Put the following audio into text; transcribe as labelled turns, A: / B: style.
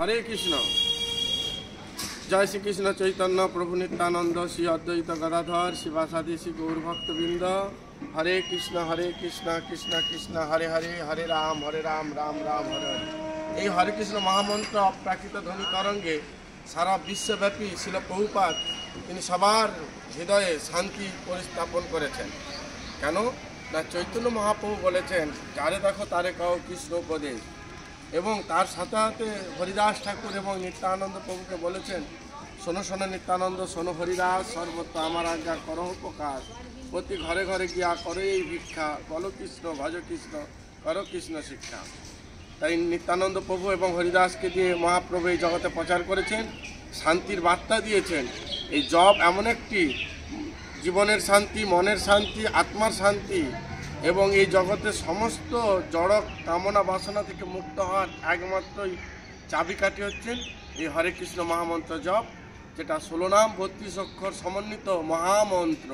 A: हरे कृष्ण। जय श्री कृष्ण चैतन्य प्रभु नित्यानंद श्री अद्वैत गदाधर शिवासादि श्री गौरभक्तवृंद। हरे कृष्ण कृष्ण कृष्ण हरे हरे, हरे राम राम राम हरे हरे। हरे कृष्ण महामंत्र अप्राकृत ध्वनि तरंगे सारा विश्वव्यापी शिल प्रभुपाद তিনি সবার হৃদয়ে শান্তি পরিস্থাপন করেছেন। কেন না চৈতন্য মহাপ্রভু বলেছেন, যারে দেখো তারে কও কৃষ্ণ উপদেশ। এবং তার সাথে সাথে হরিদাস ঠাকুর এবং নিত্যানন্দ প্রভুকে বলেছেন, শোনো শোনো নিত্যানন্দ, শোনো হরিদাস, সর্বত্র আমার আজ্ঞা করো প্রকাশ, প্রতি ঘরে ঘরে গিয়া করো এই ভিক্ষা, বলো কৃষ্ণ ভজ কৃষ্ণ করো কৃষ্ণ শিক্ষা। তাই নিত্যানন্দ প্রভু এবং হরিদাসকে দিয়ে মহাপ্রভু এই জগতে প্রচার করেছেন, শান্তির বার্তা দিয়েছেন। এই জপ এমন একটি জীবনের শান্তি, মনের শান্তি, আত্মার শান্তি এবং এই জগতের সমস্ত জড় কামনা বাসনা থেকে মুক্ত হওয়ার একমাত্রই চাবিকাঠি হচ্ছেন এই হরে কৃষ্ণ মহামন্ত্র জপ, যেটা 16 নাম 32 অক্ষর সমন্বিত মহামন্ত্র।